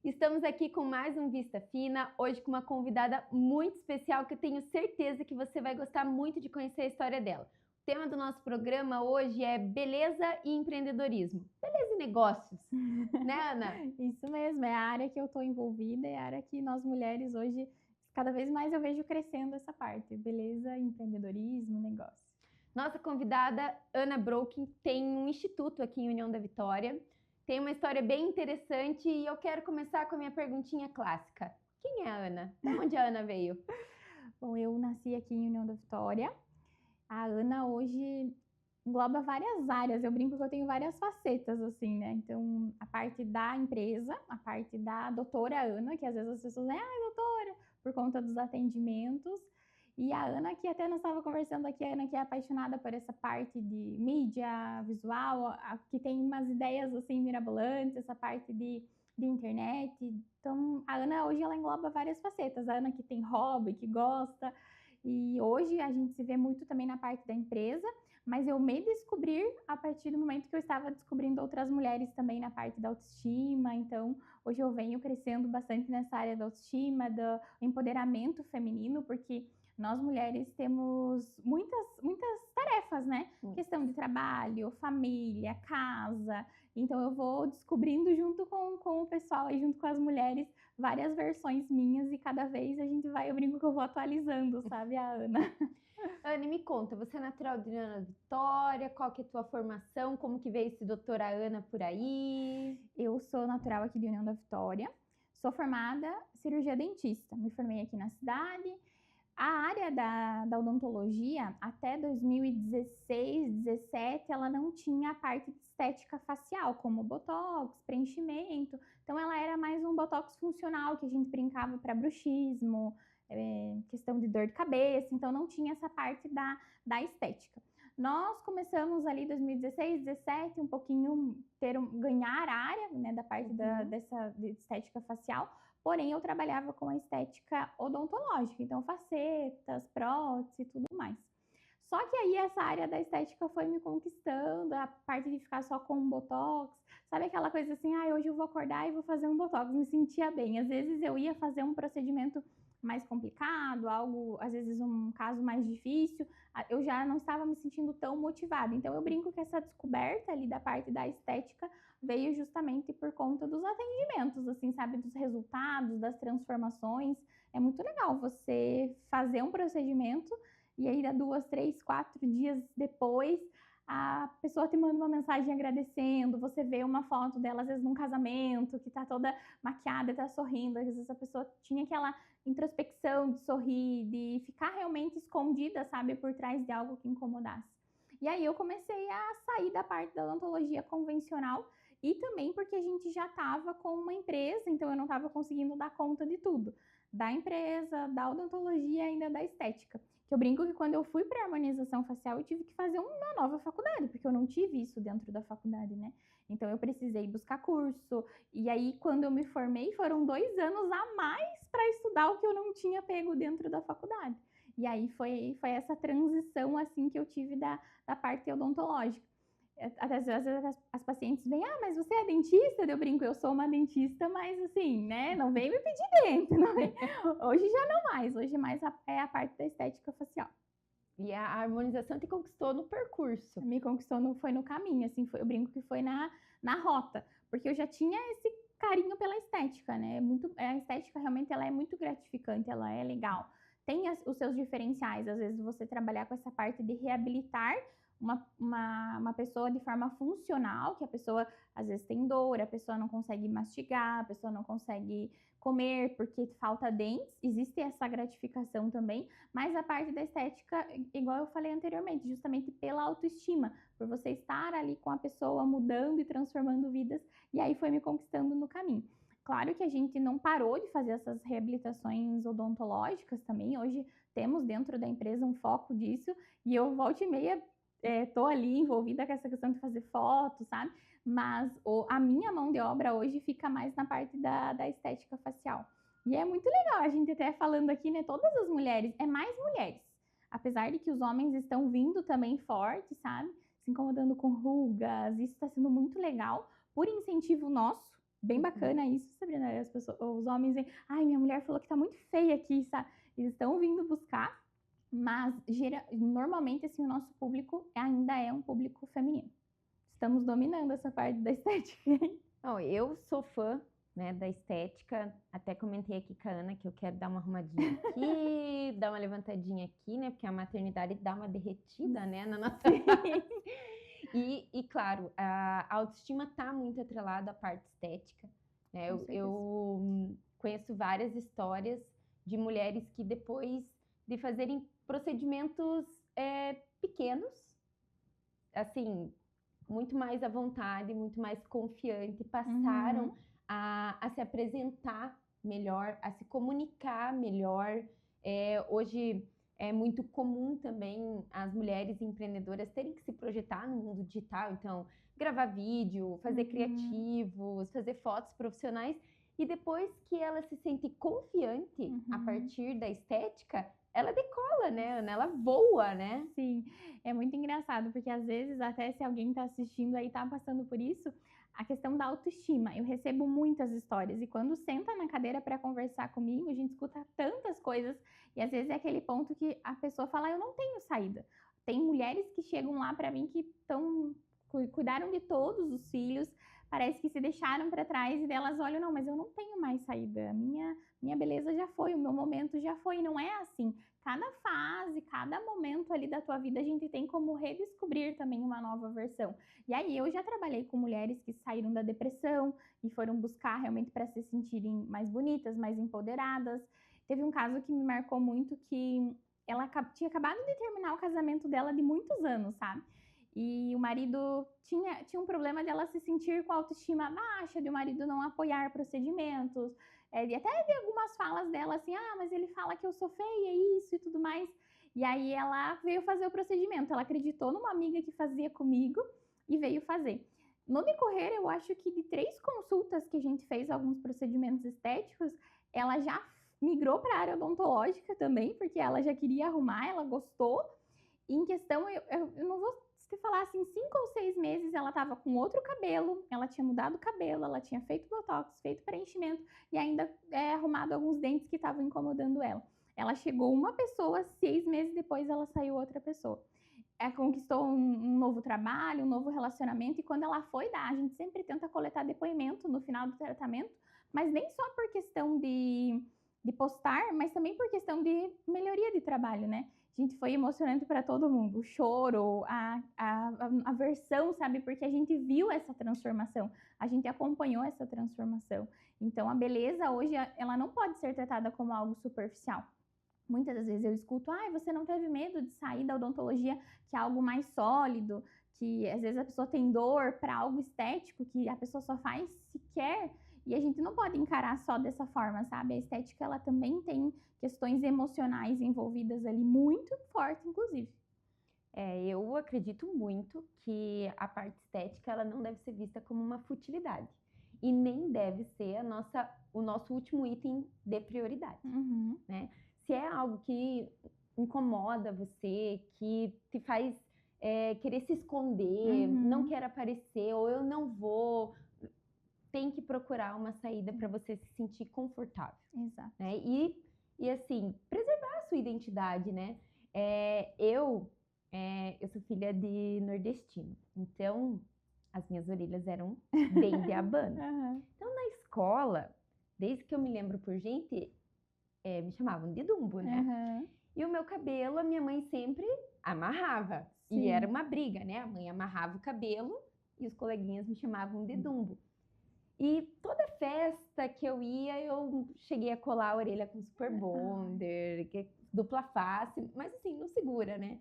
Estamos aqui com mais um Vista Fina, hoje com uma convidada muito especial que eu tenho certeza que você vai gostar muito de conhecer a história dela. O tema do nosso programa hoje é beleza e empreendedorismo. Beleza e negócios, né, Ana? Isso mesmo, é a área que eu estou envolvida, é a área que nós mulheres hoje, cada vez mais eu vejo crescendo essa parte, beleza, empreendedorismo, negócio. Nossa convidada, Ana Brokin, tem um instituto aqui em União da Vitória. Tem uma história bem interessante e eu quero começar com a minha perguntinha clássica. Quem é a Ana? De onde a Ana veio? Bom, eu nasci aqui em União da Vitória. A Ana hoje engloba várias áreas, eu brinco que eu tenho várias facetas, assim, né? Então, a parte da empresa, a parte da doutora Ana, que às vezes as pessoas dizem, doutora, por conta dos atendimentos. E a Ana, que até nós estávamos conversando aqui, a Ana que é apaixonada por essa parte de mídia, visual, que tem umas ideias, assim, mirabolantes, essa parte de internet. Então, a Ana hoje, ela engloba várias facetas. A Ana que tem hobby, que gosta. E hoje a gente se vê muito também na parte da empresa, mas eu me descobri a partir do momento que eu estava descobrindo outras mulheres também na parte da autoestima. Então, hoje eu venho crescendo bastante nessa área da autoestima, do empoderamento feminino, porque nós mulheres temos muitas tarefas, né? Questão de trabalho, família, casa. Então eu vou descobrindo junto com o pessoal e junto com as mulheres várias versões minhas e cada vez a gente vai, eu brinco que eu vou atualizando, sabe, a Ana? Ana, me conta, você é natural de União da Vitória? Qual que é a tua formação? Como que veio esse doutora Ana por aí? Eu sou natural aqui de União da Vitória, sou formada cirurgia dentista, me formei aqui na cidade. A área da odontologia, até 2016, 2017, ela não tinha a parte de estética facial, como botox, preenchimento. Então, ela era mais um botox funcional, que a gente brincava para bruxismo, questão de dor de cabeça. Então, não tinha essa parte da estética. Nós começamos ali em 2016, 2017, um pouquinho ganhar a área, né, da parte dessa de estética facial. Porém, eu trabalhava com a estética odontológica, então facetas, prótese e tudo mais. Só que aí essa área da estética foi me conquistando, a parte de ficar só com um botox, sabe aquela coisa assim, hoje eu vou acordar e vou fazer um botox, me sentia bem. Às vezes eu ia fazer um procedimento mais complicado, algo, às vezes um caso mais difícil, eu já não estava me sentindo tão motivada. Então eu brinco que essa descoberta ali da parte da estética veio justamente por conta dos atendimentos, assim, sabe, dos resultados, das transformações. É muito legal você fazer um procedimento e aí, 2, 3, 4 dias depois, a pessoa te manda uma mensagem agradecendo, você vê uma foto dela, às vezes, num casamento, que tá toda maquiada, tá sorrindo, às vezes a pessoa tinha aquela introspecção de sorrir, de ficar realmente escondida, sabe, por trás de algo que incomodasse. E aí eu comecei a sair da parte da odontologia convencional e também porque a gente já estava com uma empresa, então eu não estava conseguindo dar conta de tudo. Da empresa, da odontologia e ainda da estética. Que eu brinco que quando eu fui para a harmonização facial, eu tive que fazer uma nova faculdade, porque eu não tive isso dentro da faculdade, né? Então eu precisei buscar curso. E aí, quando eu me formei, foram 2 anos a mais para estudar o que eu não tinha pego dentro da faculdade. E aí foi essa transição assim que eu tive da parte odontológica. Até às vezes as pacientes vêm, mas você é dentista? Eu brinco, eu sou uma dentista, mas assim, né, não vem me pedir dente. Hoje já não mais, hoje mais é a parte da estética facial. E a harmonização te conquistou no percurso. Me conquistou, foi no caminho, assim, eu brinco que foi na rota, porque eu já tinha esse carinho pela estética, né, a estética realmente ela é muito gratificante, ela é legal. Tem os seus diferenciais, às vezes você trabalhar com essa parte de reabilitar uma pessoa de forma funcional, que a pessoa às vezes tem dor, a pessoa não consegue mastigar, a pessoa não consegue comer porque falta dentes, existe essa gratificação também, mas a parte da estética, igual eu falei anteriormente, justamente pela autoestima, por você estar ali com a pessoa mudando e transformando vidas, e aí foi me conquistando no caminho. Claro que a gente não parou de fazer essas reabilitações odontológicas também, hoje temos dentro da empresa um foco disso, e eu volta e meia tô ali envolvida com essa questão de fazer fotos, sabe? Mas a minha mão de obra hoje fica mais na parte da estética facial. E é muito legal a gente até falando aqui, né? Todas as mulheres, é mais mulheres. Apesar de que os homens estão vindo também forte, sabe? Se incomodando com rugas, isso está sendo muito legal por incentivo nosso, bem bacana isso, Sabrina. As pessoas, os homens dizem, ai, minha mulher falou que tá muito feia aqui, sabe? Eles estão vindo buscar, mas normalmente, assim, o nosso público ainda é um público feminino. Estamos dominando essa parte da estética. Não, eu sou fã, né, da estética. Até comentei aqui com a Ana que eu quero dar uma arrumadinha aqui, dar uma levantadinha aqui, né? Porque a maternidade dá uma derretida, né, na nossa E claro, a autoestima está muito atrelada à parte estética, né? Eu conheço várias histórias de mulheres que depois de fazerem procedimentos pequenos, assim, muito mais à vontade, muito mais confiante, passaram a se apresentar melhor, a se comunicar melhor. Hoje é muito comum também as mulheres empreendedoras terem que se projetar no mundo digital, então gravar vídeo, fazer criativos, fazer fotos profissionais, e depois que ela se sente confiante a partir da estética, ela decola, né, Ana? Ela voa, né? Sim, é muito engraçado, porque às vezes, até se alguém está assistindo aí, está passando por isso, a questão da autoestima. Eu recebo muitas histórias, e quando senta na cadeira para conversar comigo, a gente escuta tantas coisas, e às vezes é aquele ponto que a pessoa fala, eu não tenho saída. Tem mulheres que chegam lá para mim que cuidaram de todos os filhos, parece que se deixaram para trás, e delas olham, não, mas eu não tenho mais saída, minha beleza já foi, o meu momento já foi. Não é assim. Cada fase, cada momento ali da tua vida, a gente tem como redescobrir também uma nova versão. E aí eu já trabalhei com mulheres que saíram da depressão e foram buscar realmente para se sentirem mais bonitas, mais empoderadas. Teve um caso que me marcou muito, que ela tinha acabado de terminar o casamento dela de muitos anos, sabe? E o marido tinha um problema dela se sentir com a autoestima baixa, de o marido não apoiar procedimentos. E até vi algumas falas dela assim, mas ele fala que eu sou feia, isso e tudo mais. E aí ela veio fazer o procedimento. Ela acreditou numa amiga que fazia comigo e veio fazer. No decorrer, eu acho que de 3 consultas que a gente fez, alguns procedimentos estéticos, ela já migrou para a área odontológica também, porque ela já queria arrumar, ela gostou. E em questão, eu não vou te falar assim, 5 ou 6 meses ela estava com outro cabelo, ela tinha mudado o cabelo, ela tinha feito botox, feito preenchimento e ainda arrumado alguns dentes que estavam incomodando ela. Ela chegou uma pessoa, 6 meses depois ela saiu outra pessoa. Conquistou um novo trabalho, um novo relacionamento, e quando ela foi dar, a gente sempre tenta coletar depoimento no final do tratamento, mas nem só por questão de postar, mas também por questão de melhoria de trabalho, né? Gente, foi emocionante para todo mundo. O choro, a versão, sabe? Porque a gente viu essa transformação, a gente acompanhou essa transformação. Então, a beleza hoje, ela não pode ser tratada como algo superficial. Muitas das vezes eu escuto, você não teve medo de sair da odontologia, que é algo mais sólido, que às vezes a pessoa tem dor, para algo estético, que a pessoa só faz se quer. E a gente não pode encarar só dessa forma, sabe? A estética, ela também tem questões emocionais envolvidas ali, muito fortes, inclusive. Eu acredito muito que a parte estética, ela não deve ser vista como uma futilidade. E nem deve ser o nosso último item de prioridade, né? Se é algo que incomoda você, que te faz querer se esconder, não quer aparecer, ou eu não vou... Tem que procurar uma saída para você se sentir confortável. Exato. Né? E assim, preservar a sua identidade, né? Eu sou filha de nordestino, então as minhas orelhas eram bem de abano. Então, na escola, desde que eu me lembro por gente, me chamavam de Dumbo, né? E o meu cabelo, a minha mãe sempre amarrava. Sim. E era uma briga, né? A mãe amarrava o cabelo e os coleguinhas me chamavam de Dumbo. E toda festa que eu ia, eu cheguei a colar a orelha com super bonder, dupla face, mas assim, não segura, né?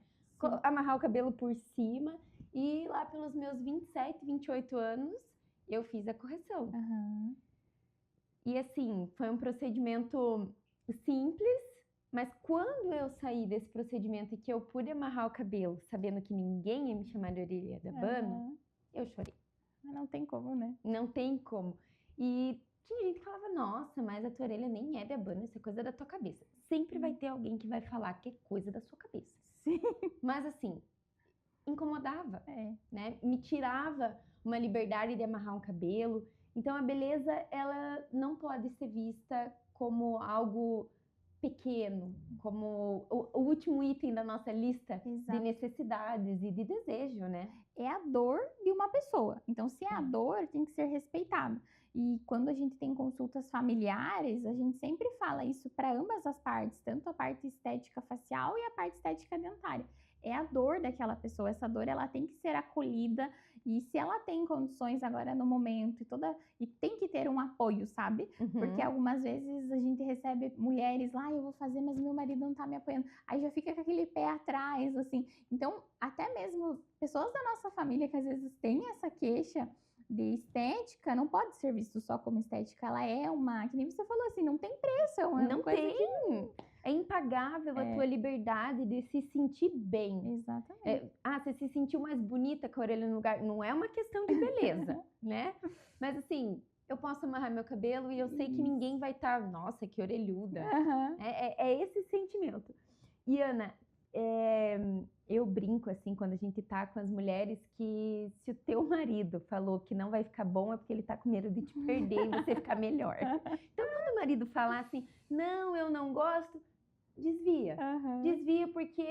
Amarrar o cabelo por cima, e lá pelos meus 27, 28 anos, eu fiz a correção. E assim, foi um procedimento simples, mas quando eu saí desse procedimento e que eu pude amarrar o cabelo, sabendo que ninguém ia me chamar de orelha de abano, eu chorei. Não tem como, né? Não tem como. E tinha gente que falava, nossa, mas a tua orelha nem é de abano, isso é coisa da tua cabeça. Sempre vai ter alguém que vai falar que é coisa da sua cabeça. Sim. Mas assim, incomodava, né? Me tirava uma liberdade de amarrar um cabelo. Então, a beleza, ela não pode ser vista como algo pequeno, como o último item da nossa lista de Exato. necessidades e de desejo, né? É a dor de uma pessoa. Então, se é a dor, tem que ser respeitado. E quando a gente tem consultas familiares, a gente sempre fala isso para ambas as partes, tanto a parte estética facial e a parte estética dentária. É a dor daquela pessoa, essa dor ela tem que ser acolhida e se ela tem condições agora no momento e tem que ter um apoio, sabe? Porque Uhum. algumas vezes a gente recebe mulheres lá, eu vou fazer, mas meu marido não tá me apoiando. Aí já fica com aquele pé atrás, assim. Então, até mesmo pessoas da nossa família que às vezes têm essa queixa de estética, não pode ser visto só como estética. Ela é uma, que nem você falou assim, não tem preço, é uma Não coisa tem. que... É impagável a É. tua liberdade de se sentir bem. Exatamente. Você se sentiu mais bonita com a orelha no lugar. Não é uma questão de beleza, né? Mas assim, eu posso amarrar meu cabelo e eu sei que Isso. ninguém vai estar, nossa, que orelhuda. Aham. É esse sentimento. E Ana, eu brinco assim quando a gente tá com as mulheres que se o teu marido falou que não vai ficar bom é porque ele tá com medo de te perder e você ficar melhor. Então quando o marido falar assim, não, eu não gosto, desvia. Aham. Desvia porque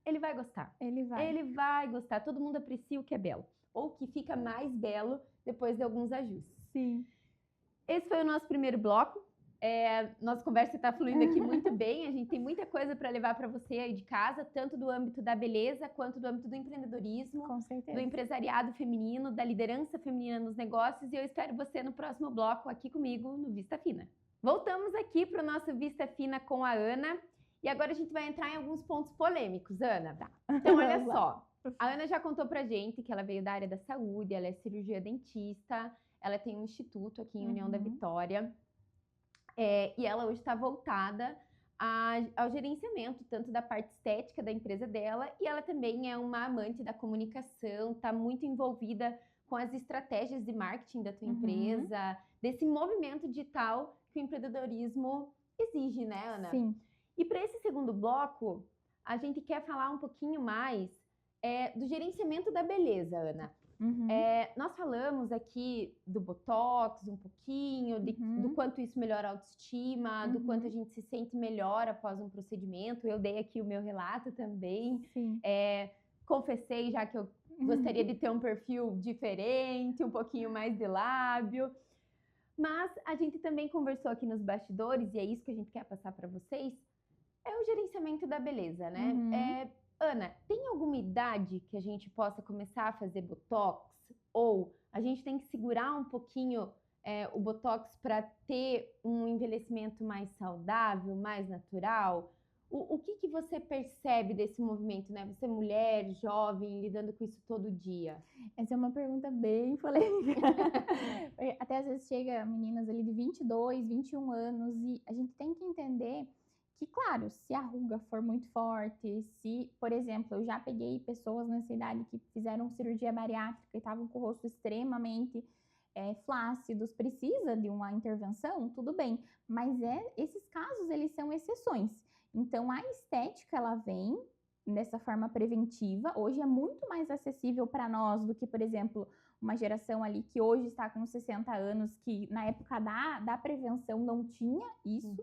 ele vai gostar. Ele vai. Ele vai gostar. Todo mundo aprecia o que é belo. Ou que fica mais belo depois de alguns ajustes. Sim. Esse foi o nosso primeiro bloco. Nossa conversa está fluindo aqui muito bem. A gente tem muita coisa para levar para você aí de casa, tanto do âmbito da beleza, quanto do âmbito do empreendedorismo, Com certeza. do empresariado feminino, da liderança feminina nos negócios. E eu espero você no próximo bloco aqui comigo no Vista Fina. Voltamos aqui para o nosso Vista Fina com a Ana. E agora a gente vai entrar em alguns pontos polêmicos, Ana. Tá. Então, olha só. A Ana já contou pra gente que ela veio da área da saúde, ela é cirurgia dentista, ela tem um instituto aqui em União da Vitória. E ela hoje está voltada ao gerenciamento, tanto da parte estética da empresa dela, e ela também é uma amante da comunicação, está muito envolvida com as estratégias de marketing da tua empresa, desse movimento digital que o empreendedorismo exige, né, Ana? Sim. E para esse segundo bloco, a gente quer falar um pouquinho mais do gerenciamento da beleza, Ana. Nós falamos aqui do Botox um pouquinho, do quanto isso melhora a autoestima, do quanto a gente se sente melhor após um procedimento. Eu dei aqui o meu relato também. Sim. Confessei já que eu gostaria de ter um perfil diferente, um pouquinho mais de lábio. Mas a gente também conversou aqui nos bastidores, e é isso que a gente quer passar para vocês, é o gerenciamento da beleza, né? Ana, tem alguma idade que a gente possa começar a fazer Botox? Ou a gente tem que segurar um pouquinho o Botox para ter um envelhecimento mais saudável, mais natural? O que você percebe desse movimento, né? Você é mulher, jovem, lidando com isso todo dia. Essa é uma pergunta bem polêmica. Até às vezes chega meninas ali de 22, 21 anos e a gente tem que entender que, claro, se a ruga for muito forte, se, por exemplo, eu já peguei pessoas nessa idade que fizeram cirurgia bariátrica e estavam com o rosto extremamente flácidos, precisa de uma intervenção, tudo bem. Mas esses casos, eles são exceções. Então, a estética, ela vem dessa forma preventiva. Hoje é muito mais acessível para nós do que, por exemplo, uma geração ali que hoje está com 60 anos, que na época da prevenção não tinha isso,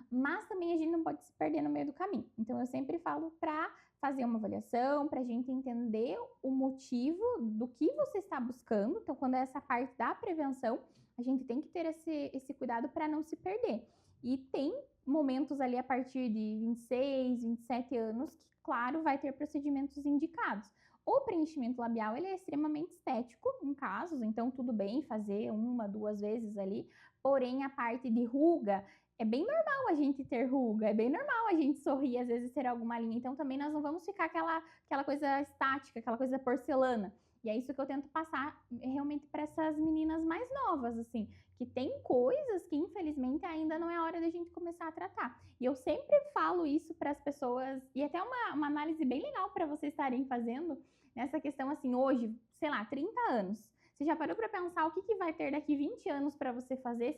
mas também a gente não pode se perder no meio do caminho. Então, eu sempre falo para fazer uma avaliação, para a gente entender o motivo do que você está buscando. Então, quando é essa parte da prevenção, a gente tem que ter esse cuidado para não se perder. E tem momentos ali a partir de 26, 27 anos que, claro, vai ter procedimentos indicados. O preenchimento labial, ele é extremamente estético em casos, então tudo bem fazer 1, 2 vezes ali, porém a parte de ruga, é bem normal a gente ter ruga, é bem normal a gente sorrir, às vezes ter alguma linha, então também nós não vamos ficar aquela coisa estática, aquela coisa porcelana. E é isso que eu tento passar realmente para essas meninas mais novas, assim, que tem coisas que infelizmente ainda não é hora da gente começar a tratar. E eu sempre falo isso para as pessoas, e até uma análise bem legal para vocês estarem fazendo, nessa questão assim, hoje, sei lá, 30 anos. Você já parou para pensar o que vai ter daqui 20 anos para você fazer,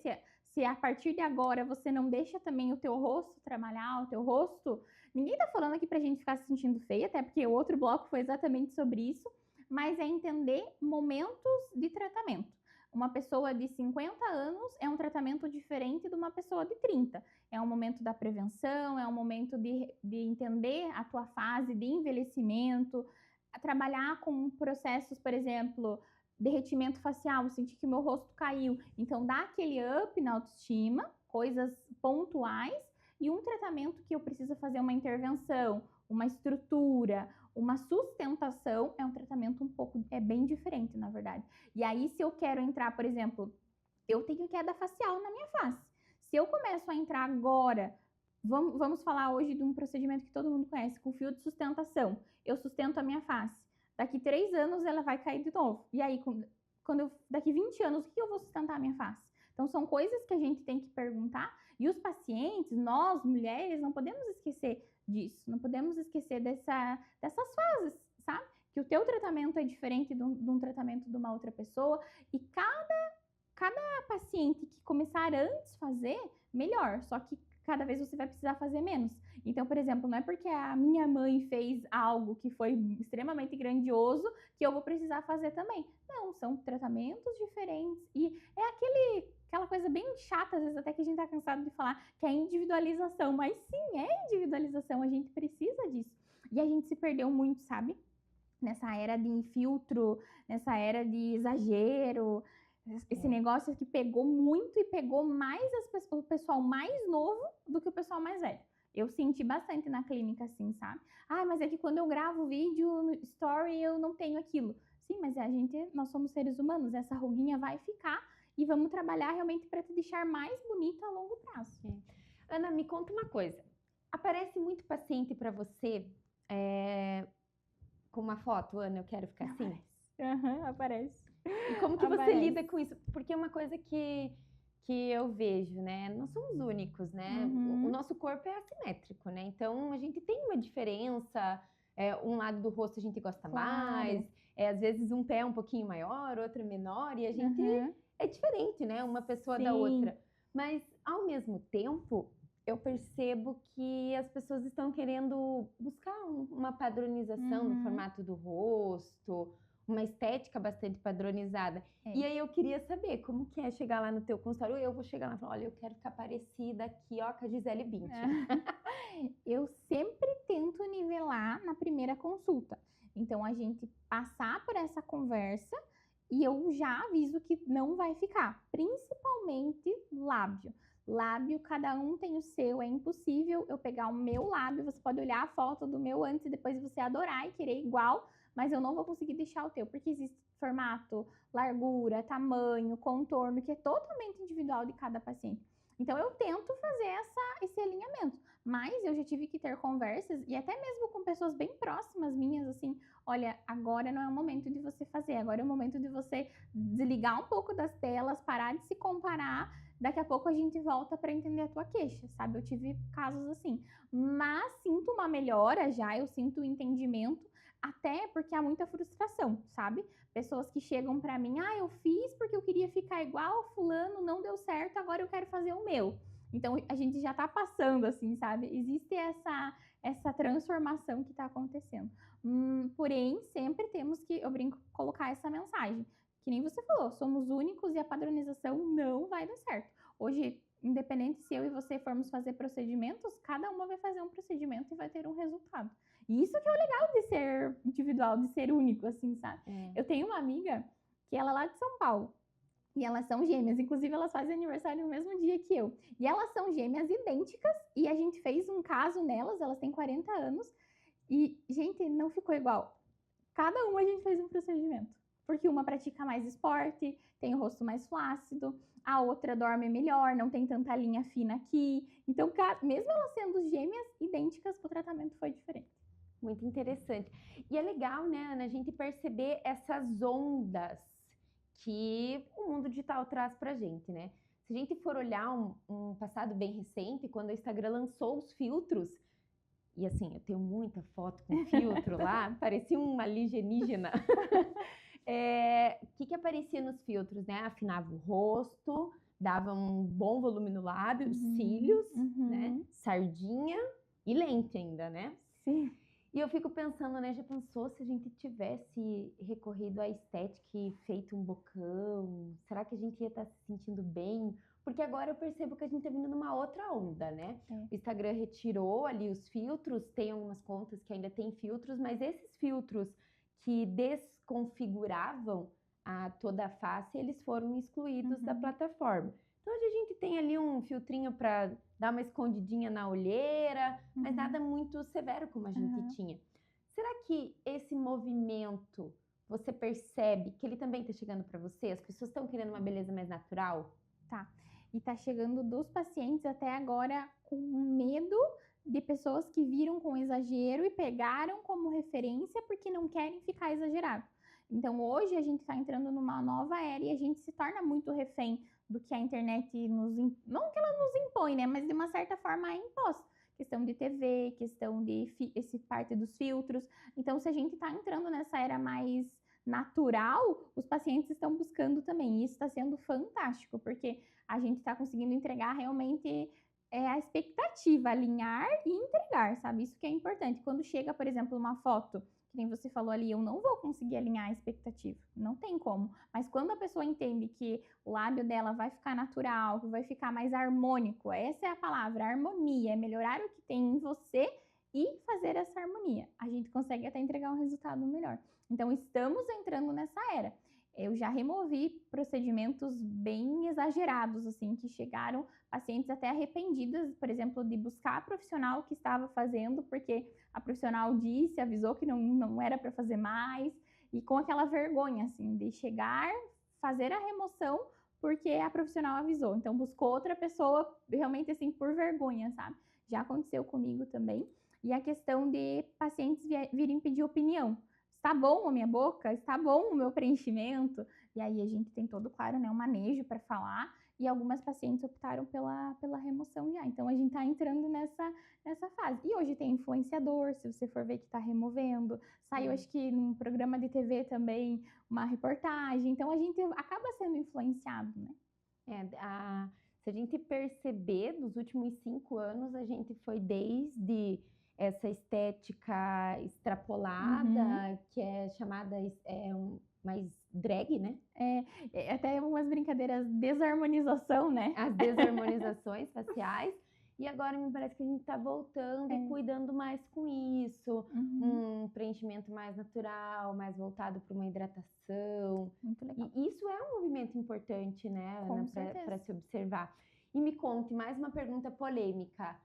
se a partir de agora você não deixa também o teu rosto trabalhar, o teu rosto... Ninguém tá falando aqui pra gente ficar se sentindo feia, até porque o outro bloco foi exatamente sobre isso, mas é entender momentos de tratamento. Uma pessoa de 50 anos é um tratamento diferente de uma pessoa de 30. É um momento da prevenção, é um momento de entender a tua fase de envelhecimento, trabalhar com processos, por exemplo, derretimento facial, sentir que meu rosto caiu. Então, dá aquele up na autoestima, coisas pontuais, e um tratamento que eu preciso fazer uma intervenção, uma estrutura, uma sustentação, é um tratamento um pouco, é bem diferente, na verdade. E aí, se eu quero entrar, por exemplo, eu tenho queda facial na minha face. Se eu começo a entrar agora, vamos falar hoje de um procedimento que todo mundo conhece, com fio de sustentação. Eu sustento a minha face. Daqui 3 anos ela vai cair de novo. E aí, daqui 20 anos, o que eu vou sustentar a minha face? Então, são coisas que a gente tem que perguntar. E os pacientes, nós, mulheres, não podemos esquecer disso. Não podemos esquecer dessas fases, sabe? Que o teu tratamento é diferente de um tratamento de uma outra pessoa. E cada paciente que começar antes fazer, melhor. Só que cada vez você vai precisar fazer menos. Então, por exemplo, não é porque a minha mãe fez algo que foi extremamente grandioso que eu vou precisar fazer também. Não, são tratamentos diferentes. E é aquela coisa bem chata, às vezes até que a gente tá cansado de falar, que é individualização. Mas sim, é individualização, a gente precisa disso. E a gente se perdeu muito, sabe? Nessa era de filtro, nessa era de exagero. Esse negócio que pegou muito e pegou mais o pessoal mais novo do que o pessoal mais velho. Eu senti bastante na clínica, assim, sabe? Ah, mas é que quando eu gravo vídeo no story, eu não tenho aquilo. Sim, mas nós somos seres humanos, essa ruguinha vai ficar e vamos trabalhar realmente para te deixar mais bonita a longo prazo. Sim. Ana, me conta uma coisa. Aparece muito paciente para você com uma foto, Ana, eu quero ficar assim? Aparece. E como que você lida com isso? Porque é uma coisa que eu vejo, né? Nós somos únicos, né? O nosso corpo é assimétrico, né? Então, a gente tem uma diferença. Um lado do rosto a gente gosta mais. Às vezes, um pé é um pouquinho maior, outro é menor. E a gente é diferente, né? Uma pessoa da outra. Mas, ao mesmo tempo, eu percebo que as pessoas estão querendo buscar uma padronização no formato do rosto, uma estética bastante padronizada. E aí eu queria saber como que é chegar lá no teu consultório. Eu vou chegar lá e falar, olha, eu quero ficar parecida aqui, ó, com a Gisele Bündchen. Eu sempre tento nivelar na primeira consulta. Então, a gente passar por essa conversa e eu já aviso que não vai ficar. Principalmente lábio. Lábio, cada um tem o seu. É impossível eu pegar o meu lábio. Você pode olhar a foto do meu antes e depois você adorar e querer igual, mas eu não vou conseguir deixar o teu, porque existe formato, largura, tamanho, contorno, que é totalmente individual de cada paciente. Então, eu tento fazer esse alinhamento, mas eu já tive que ter conversas, e até mesmo com pessoas bem próximas minhas, assim, olha, agora não é o momento de você fazer, agora é o momento de você desligar um pouco das telas, parar de se comparar, daqui a pouco a gente volta para entender a tua queixa, sabe? Eu tive casos assim, mas sinto uma melhora já, eu sinto o entendimento, até porque há muita frustração, sabe? Pessoas que chegam pra mim, eu fiz porque eu queria ficar igual fulano, não deu certo, agora eu quero fazer o meu. Então, a gente já tá passando, assim, sabe? Existe essa transformação que tá acontecendo. Porém, sempre temos que, eu brinco, colocar essa mensagem. Que nem você falou, somos únicos e a padronização não vai dar certo. Hoje, independente se eu e você formos fazer procedimentos, cada uma vai fazer um procedimento e vai ter um resultado. E isso que é o legal de ser individual, de ser único, assim, sabe? Eu tenho uma amiga que ela é lá de São Paulo. E elas são gêmeas. Inclusive, elas fazem aniversário no mesmo dia que eu. E elas são gêmeas idênticas. E a gente fez um caso nelas. Elas têm 40 anos. E, gente, não ficou igual. Cada uma a gente fez um procedimento. Porque uma pratica mais esporte, tem o rosto mais flácido. A outra dorme melhor, não tem tanta linha fina aqui. Então, mesmo elas sendo gêmeas idênticas, o tratamento foi diferente. Muito interessante. E é legal, né, Ana, a gente perceber essas ondas que o mundo digital traz pra gente, né? Se a gente for olhar um passado bem recente, quando o Instagram lançou os filtros, e assim, eu tenho muita foto com filtro lá, parecia uma alienígena. O que aparecia nos filtros, né? Afinava o rosto, dava um bom volume no lábio, cílios, né? Sardinha e lente ainda, né? Sim. E eu fico pensando, né? Já pensou se a gente tivesse recorrido à estética e feito um bocão? Será que a gente ia estar se sentindo bem? Porque agora eu percebo que a gente tá vindo numa outra onda, né? O Instagram retirou ali os filtros, tem algumas contas que ainda tem filtros, mas esses filtros que desconfiguravam toda a face, eles foram excluídos da plataforma. Então hoje a gente tem ali um filtrinho para dar uma escondidinha na olheira, mas nada muito severo como a gente tinha. Será que esse movimento, você percebe que ele também está chegando para você? As pessoas estão querendo uma beleza mais natural? Tá. E tá chegando dos pacientes até agora com medo de pessoas que viram com exagero e pegaram como referência porque não querem ficar exagerado. Então, hoje a gente está entrando numa nova era e a gente se torna muito refém do que a internet não que ela nos impõe, né? Mas de uma certa forma é imposto. Questão de TV, questão de esse parte dos filtros. Então, se a gente está entrando nessa era mais natural, os pacientes estão buscando também. E isso está sendo fantástico, porque a gente está conseguindo entregar realmente a expectativa, alinhar e entregar, sabe? Isso que é importante. Quando chega, por exemplo, uma foto, que nem você falou ali, eu não vou conseguir alinhar a expectativa, não tem como. Mas quando a pessoa entende que o lábio dela vai ficar natural, que vai ficar mais harmônico, essa é a palavra, harmonia, é melhorar o que tem em você e fazer essa harmonia. A gente consegue até entregar um resultado melhor. Então, estamos entrando nessa era. Eu já removi procedimentos bem exagerados, assim, que chegaram pacientes até arrependidas, por exemplo, de buscar a profissional que estava fazendo, porque a profissional disse, avisou que não era para fazer mais, e com aquela vergonha, assim, de chegar, fazer a remoção, porque a profissional avisou. Então, buscou outra pessoa, realmente, assim, por vergonha, sabe? Já aconteceu comigo também. E a questão de pacientes virem pedir opinião. Está bom a minha boca? Está bom o meu preenchimento? E aí a gente tem todo, claro, né, um manejo para falar. E algumas pacientes optaram pela remoção já. Então a gente está entrando nessa fase. E hoje tem influenciador, se você for ver que está removendo. Saiu, acho que num programa de TV também, uma reportagem. Então a gente acaba sendo influenciado, né? Se a gente perceber, nos últimos 5 anos, a gente foi desde essa estética extrapolada, que é chamada mais drag, né? Até umas brincadeiras, desarmonização, né? As desarmonizações faciais. E agora me parece que a gente está voltando e cuidando mais com isso. Um preenchimento mais natural, mais voltado para uma hidratação. Muito legal. E isso é um movimento importante, né, Ana, para se observar. E me conte, mais uma pergunta polêmica.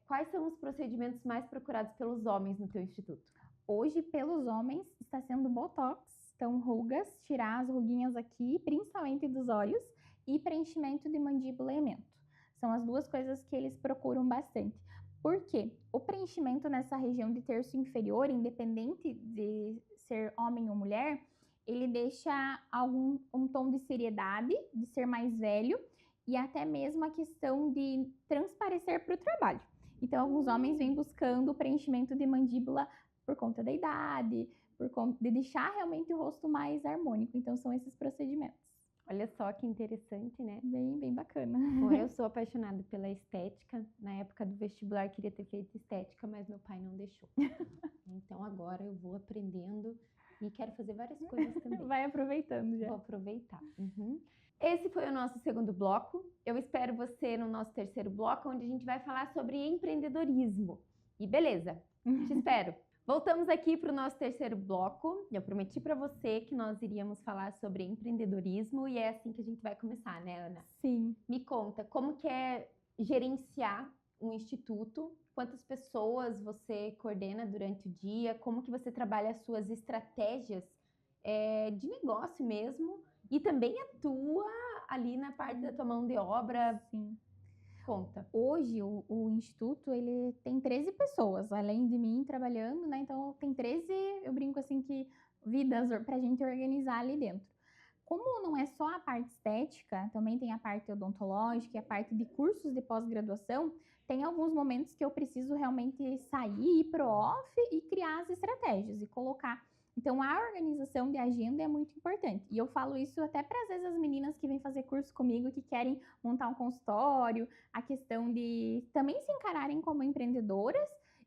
Quais são os procedimentos mais procurados pelos homens no teu instituto? Hoje, pelos homens, está sendo botox, então rugas, tirar as ruguinhas aqui, principalmente dos olhos, e preenchimento de mandíbula e mento. São as duas coisas que eles procuram bastante. Por quê? O preenchimento nessa região de terço inferior, independente de ser homem ou mulher, ele deixa um tom de seriedade, de ser mais velho, e até mesmo a questão de transparecer para o trabalho. Então, alguns homens vêm buscando o preenchimento de mandíbula por conta da idade, por conta de deixar realmente o rosto mais harmônico. Então, são esses procedimentos. Olha só que interessante, né? Bem, bem bacana. Bom, eu sou apaixonada pela estética. Na época do vestibular, queria ter feito estética, mas meu pai não deixou. Então, agora eu vou aprendendo e quero fazer várias coisas também. Vai aproveitando já. Vou aproveitar. Esse foi o nosso segundo bloco. Eu espero você no nosso terceiro bloco, onde a gente vai falar sobre empreendedorismo. E beleza, te espero. Voltamos aqui para o nosso terceiro bloco. Eu prometi para você que nós iríamos falar sobre empreendedorismo e é assim que a gente vai começar, né, Ana? Sim. Me conta, como que é gerenciar um instituto? Quantas pessoas você coordena durante o dia? Como que você trabalha as suas estratégias de negócio mesmo? E também atua ali na parte da tua mão de obra? Sim. Conta. Hoje, o Instituto, ele tem 13 pessoas, além de mim trabalhando, né? Então, tem 13, eu brinco assim, que vidas pra gente organizar ali dentro. Como não é só a parte estética, também tem a parte odontológica e a parte de cursos de pós-graduação, tem alguns momentos que eu preciso realmente sair, ir pro off e criar as estratégias e colocar. Então, a organização de agenda é muito importante. E eu falo isso até para, às vezes, as meninas que vêm fazer curso comigo, que querem montar um consultório, a questão de também se encararem como empreendedoras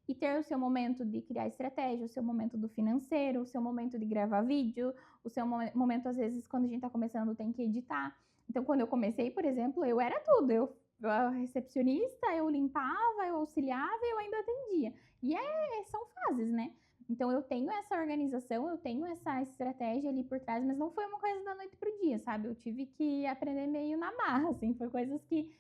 e ter o seu momento de criar estratégia, o seu momento do financeiro, o seu momento de gravar vídeo, o seu momento, às vezes, quando a gente está começando, tem que editar. Então, quando eu comecei, por exemplo, eu era tudo. Eu recepcionista, eu limpava, eu auxiliava e eu ainda atendia. E são fases, né? Então, eu tenho essa organização, eu tenho essa estratégia ali por trás, mas não foi uma coisa da noite pro dia, sabe? Eu tive que aprender meio na marra, assim. Foi coisas que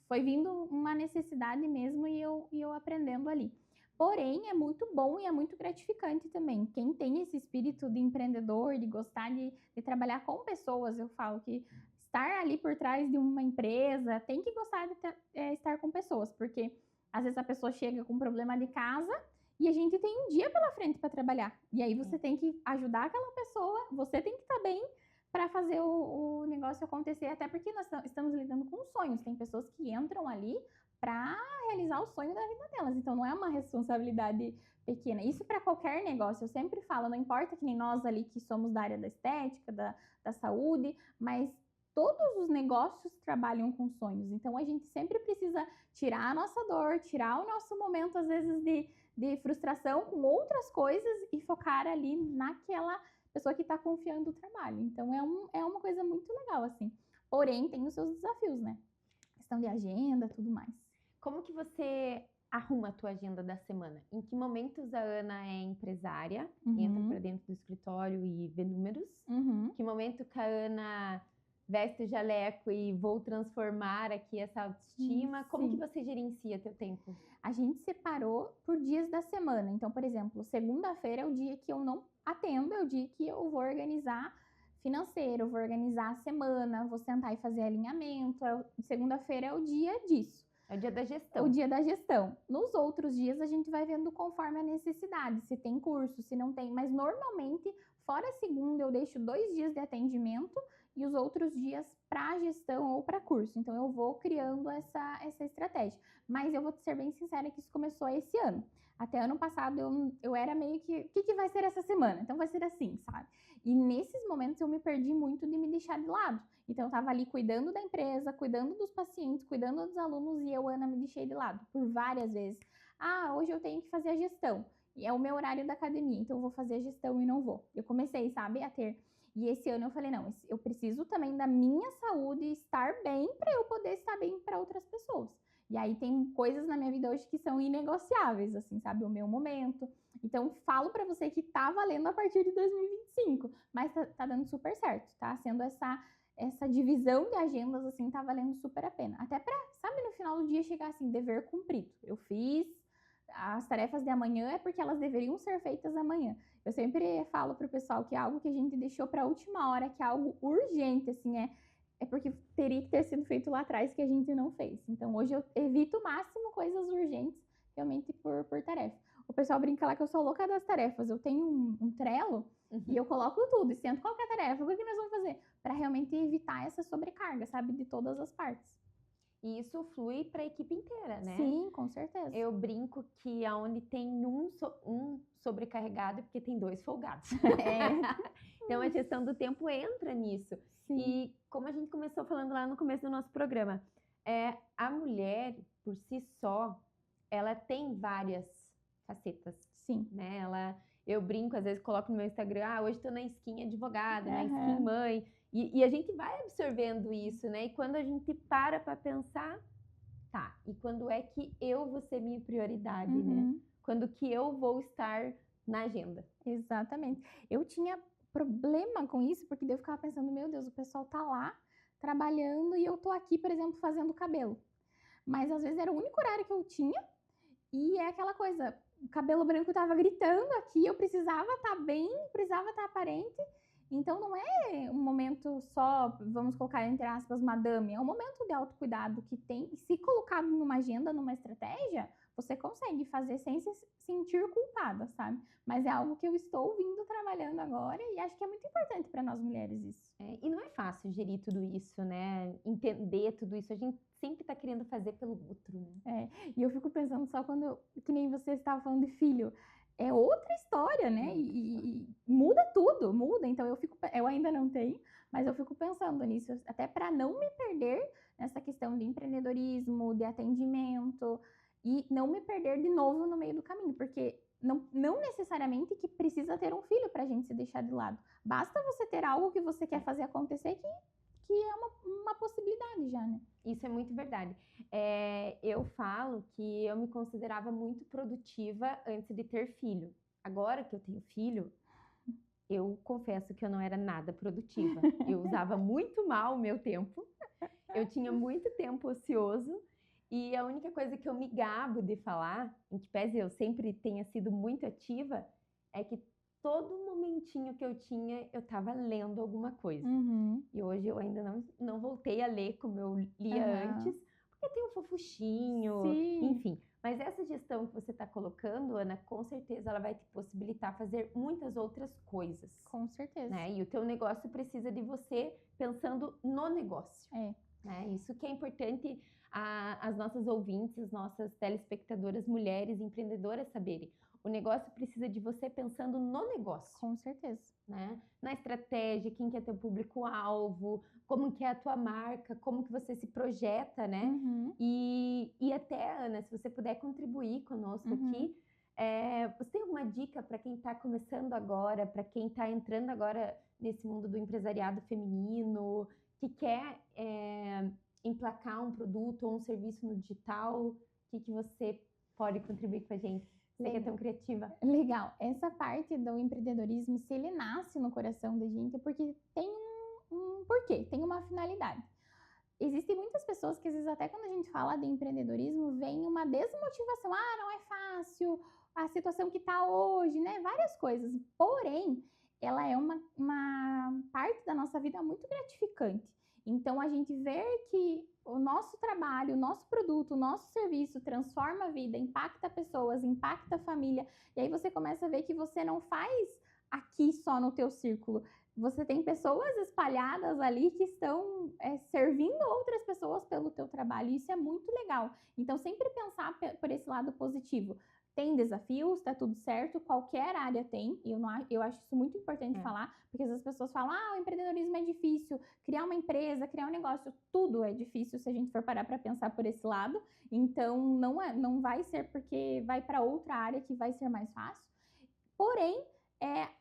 foi vindo uma necessidade mesmo e eu aprendendo ali. Porém, é muito bom e é muito gratificante também. Quem tem esse espírito de empreendedor, de gostar de trabalhar com pessoas, eu falo que estar ali por trás de uma empresa tem que gostar de estar com pessoas, porque às vezes a pessoa chega com um problema de casa e a gente tem um dia pela frente para trabalhar. E aí você tem que ajudar aquela pessoa, você tem que estar bem para fazer o negócio acontecer, até porque nós estamos lidando com sonhos. Tem pessoas que entram ali para realizar o sonho da vida delas. Então, não é uma responsabilidade pequena. Isso para qualquer negócio. Eu sempre falo, não importa que nem nós ali que somos da área da estética, da saúde, mas todos os negócios trabalham com sonhos. Então, a gente sempre precisa tirar a nossa dor, tirar o nosso momento, às vezes, de frustração com outras coisas e focar ali naquela pessoa que está confiando no trabalho. Então, é uma coisa muito legal, assim. Porém, tem os seus desafios, né? Questão de agenda, tudo mais. Como que você arruma a tua agenda da semana? Em que momentos a Ana é empresária, entra para dentro do escritório e vê números? Que momento que a Ana veste o jaleco e vou transformar aqui essa autoestima? Como que você gerencia teu tempo? A gente separou por dias da semana. Então, por exemplo, segunda-feira é o dia que eu não atendo, é o dia que eu vou organizar financeiro, vou organizar a semana, vou sentar e fazer alinhamento. Segunda-feira é o dia disso. É o dia da gestão. O dia da gestão. Nos outros dias a gente vai vendo conforme a necessidade, se tem curso, se não tem. Mas normalmente, fora segunda, eu deixo 2 dias de atendimento e os outros dias para gestão ou para curso. Então, eu vou criando essa estratégia. Mas eu vou ser bem sincera que isso começou esse ano. Até ano passado eu era meio que, o que vai ser essa semana? Então vai ser assim, sabe? E nesses momentos eu me perdi muito de me deixar de lado. Então eu tava ali cuidando da empresa, cuidando dos pacientes, cuidando dos alunos e eu, Ana, me deixei de lado por várias vezes. Ah, hoje eu tenho que fazer a gestão. E é o meu horário da academia, então eu vou fazer a gestão e não vou. Eu comecei, sabe, a ter. E esse ano eu falei, não, eu preciso também da minha saúde estar bem para eu poder estar bem para outras pessoas. E aí tem coisas na minha vida hoje que são inegociáveis, assim, sabe? O meu momento. Então, falo pra você que tá valendo a partir de 2025, mas tá dando super certo, tá? Sendo essa divisão de agendas, assim, tá valendo super a pena. Até pra, sabe, no final do dia chegar assim, dever cumprido. Eu fiz as tarefas de amanhã é porque elas deveriam ser feitas amanhã. Eu sempre falo pro pessoal que é algo que a gente deixou pra última hora, que é algo urgente, assim, é porque teria que ter sido feito lá atrás que a gente não fez. Então, hoje eu evito o máximo coisas urgentes, realmente por tarefa. O pessoal brinca lá que eu sou louca das tarefas. Eu tenho um Trello e eu coloco tudo. E sento qual que é a tarefa, o que nós vamos fazer? Para realmente evitar essa sobrecarga, sabe? De todas as partes. E isso flui para a equipe inteira, né? Sim, com certeza. Eu brinco que aonde tem um sobrecarregado é porque tem 2 folgados. Então, a gestão do tempo entra nisso. Sim. E como a gente começou falando lá no começo do nosso programa, a mulher, por si só, ela tem várias facetas. Sim. Né? Eu brinco, às vezes coloco no meu Instagram, hoje estou na skin advogada, na skin mãe. E a gente vai absorvendo isso, né? E quando a gente para pensar, tá, e quando é que eu vou ser minha prioridade, né? Quando que eu vou estar na agenda. Exatamente. Eu tinha problema com isso, porque eu ficava pensando, meu Deus, o pessoal tá lá trabalhando e eu tô aqui, por exemplo, fazendo cabelo. Mas às vezes era o único horário que eu tinha e é aquela coisa, o cabelo branco tava gritando aqui, eu precisava estar bem, precisava estar aparente. Então não é um momento só, vamos colocar entre aspas, madame, é um momento de autocuidado que tem, se colocado numa agenda, numa estratégia, você consegue fazer sem se sentir culpada, sabe? Mas é algo que eu estou vindo trabalhando agora e acho que é muito importante para nós mulheres isso. E não é fácil gerir tudo isso, né? Entender tudo isso. A gente sempre tá querendo fazer pelo outro, né? E eu fico pensando só quando, que nem você estava falando de filho, é outra história, né? E muda tudo, muda. Então eu ainda não tenho, mas eu fico pensando nisso, até para não me perder nessa questão de empreendedorismo, de atendimento. e não me perder de novo no meio do caminho, porque não necessariamente que precisa ter um filho para a gente se deixar de lado. Basta você ter algo que você quer fazer acontecer que é uma possibilidade já, né? Isso é muito verdade. Eu falo que eu me considerava muito produtiva antes de ter filho. Agora que eu tenho filho, eu confesso que eu não era nada produtiva. Eu usava muito mal o meu tempo. Eu tinha muito tempo ocioso. E a única coisa que eu me gabo de falar, em que pese eu sempre tenha sido muito ativa, é que todo momentinho que eu tinha, eu estava lendo alguma coisa. E hoje eu ainda não voltei a ler como eu lia antes, porque tem um fofuchinho, Sim. enfim. Mas essa gestão que você está colocando, Ana, com certeza ela vai te possibilitar fazer muitas outras coisas. Com certeza. Né? E o teu negócio precisa de você pensando no negócio. Né? Isso que é importante as nossas ouvintes, as nossas telespectadoras, mulheres empreendedoras saberem. O negócio precisa de você pensando no negócio. Com certeza. Né? Na estratégia, quem que é teu público-alvo, como que é a tua marca, como que você se projeta, né? E até, Ana, se você puder contribuir conosco aqui, você tem alguma dica para quem está começando agora, para quem está entrando agora nesse mundo do empresariado feminino, que quer emplacar um produto ou um serviço no digital? O que você pode contribuir com a gente? Você que é tão criativa. Legal. Essa parte do empreendedorismo, se ele nasce no coração da gente, é porque tem um porquê, tem uma finalidade. Existem muitas pessoas que, às vezes, até quando a gente fala de empreendedorismo, vem uma desmotivação. Ah, não é fácil, a situação que está hoje, né? Várias coisas. Porém, ela é uma parte da nossa vida muito gratificante. Então, a gente ver que o nosso trabalho, o nosso produto, o nosso serviço transforma a vida, impacta pessoas, impacta a família. E aí você começa a ver que você não faz aqui só no teu círculo. Você tem pessoas espalhadas ali que estão servindo outras pessoas pelo teu trabalho. E isso é muito legal. Então, sempre pensar por esse lado positivo. Tem desafios, tá tudo certo, qualquer área tem, e eu acho isso muito importante falar, porque às vezes as pessoas falam, o empreendedorismo é difícil, criar uma empresa, criar um negócio, tudo é difícil se a gente for parar para pensar por esse lado, então não vai ser porque vai para outra área que vai ser mais fácil, porém,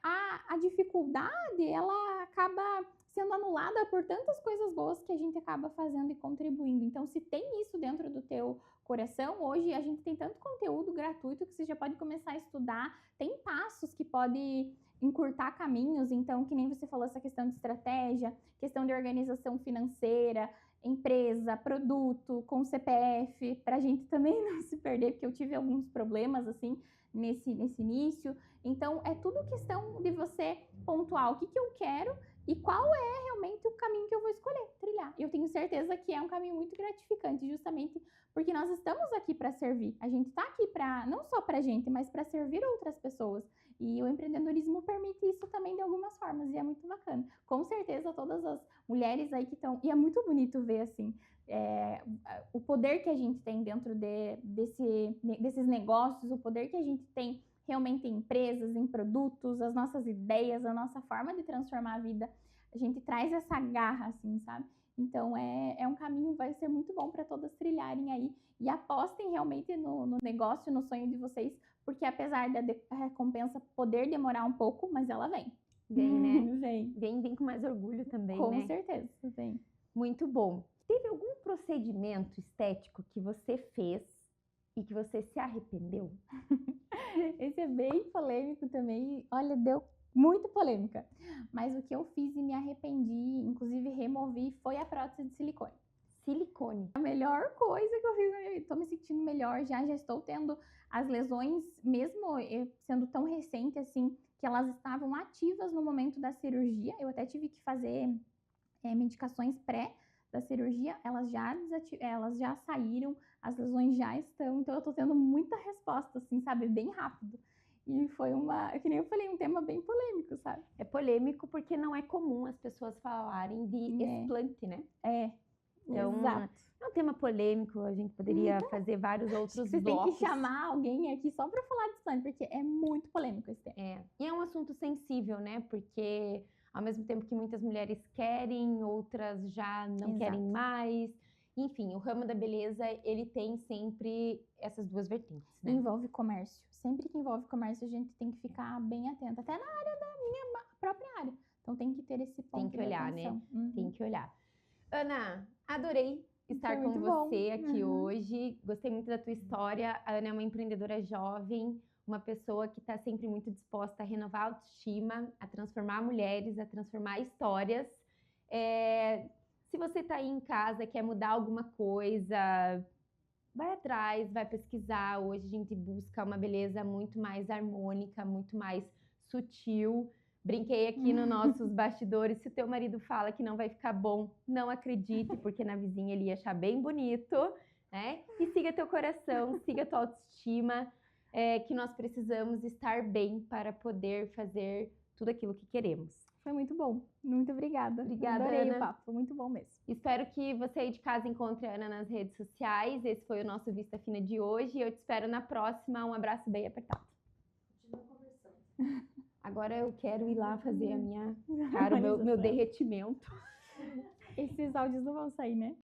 a dificuldade, ela acaba sendo anulada por tantas coisas boas que a gente acaba fazendo e contribuindo, então se tem isso dentro do teu coração, hoje a gente tem tanto conteúdo gratuito que você já pode começar a estudar, tem passos que pode encurtar caminhos, então que nem você falou essa questão de estratégia, questão de organização financeira, empresa, produto, com CPF, para a gente também não se perder, porque eu tive alguns problemas assim nesse início, então é tudo questão de você pontuar o que eu quero e qual é realmente o caminho que eu vou escolher, trilhar. Eu tenho certeza que é um caminho muito gratificante, justamente porque nós estamos aqui para servir. A gente está aqui para não só para a gente, mas para servir outras pessoas. E o empreendedorismo permite isso também de algumas formas, e é muito bacana. Com certeza, todas as mulheres aí que estão... E é muito bonito ver, assim, o poder que a gente tem dentro desses negócios, o poder que a gente tem realmente em empresas, em produtos, as nossas ideias, a nossa forma de transformar a vida. A gente traz essa garra, assim, sabe? Então, é um caminho, vai ser muito bom para todas trilharem aí. E apostem realmente no negócio, no sonho de vocês, porque apesar da recompensa poder demorar um pouco, mas ela vem. Vem, né? Vem com mais orgulho também, com né? Com certeza, vem. Muito bom. Teve algum procedimento estético que você fez e que você se arrependeu? Esse é bem polêmico também. Olha, deu muito polêmica. Mas o que eu fiz e me arrependi, inclusive removi, foi a prótese de silicone. Silicone. A melhor coisa que eu fiz na minha vida. Estou me sentindo melhor, já estou tendo as lesões, mesmo sendo tão recente assim, que elas estavam ativas no momento da cirurgia. Eu até tive que fazer medicações pré da cirurgia, elas já saíram, as lesões já estão, então eu tô tendo muita resposta, assim, sabe, bem rápido. E foi que nem eu falei, um tema bem polêmico, sabe? É polêmico porque não é comum as pessoas falarem de explante, né? Então, exato. É um tema polêmico, a gente poderia fazer vários outros Você blocos. Tem que chamar alguém aqui só para falar de explante, porque é muito polêmico esse tema. E é um assunto sensível, né? Porque ao mesmo tempo que muitas mulheres querem, outras já não querem mais. Enfim, o ramo da beleza, ele tem sempre essas duas vertentes, né? Envolve comércio. Sempre que envolve comércio, a gente tem que ficar bem atento. Até na área da minha própria área. Então tem que ter esse ponto Tem que olhar, de atenção. né? Tem que olhar. Ana, adorei estar Foi com muito bom. você aqui hoje. Gostei muito da tua história. A Ana é uma empreendedora jovem, uma pessoa que está sempre muito disposta a renovar a autoestima, a transformar mulheres, a transformar histórias. Se você está aí em casa, quer mudar alguma coisa, vai atrás, vai pesquisar. Hoje a gente busca uma beleza muito mais harmônica, muito mais sutil. Brinquei aqui nos nossos bastidores. Se o teu marido fala que não vai ficar bom, não acredite, porque na vizinha ele ia achar bem bonito, né? E siga teu coração, siga tua autoestima, que nós precisamos estar bem para poder fazer tudo aquilo que queremos. Foi muito bom. Muito obrigada. Obrigada, Adorei Ana. o papo. Foi muito bom mesmo. Espero que você aí de casa encontre a Ana nas redes sociais. Esse foi o nosso Vista Fina de hoje. Eu te espero na próxima. Um abraço bem apertado. Continua conversando. Agora eu quero ir lá fazer a minha cara, o meu derretimento. Esses áudios não vão sair, né?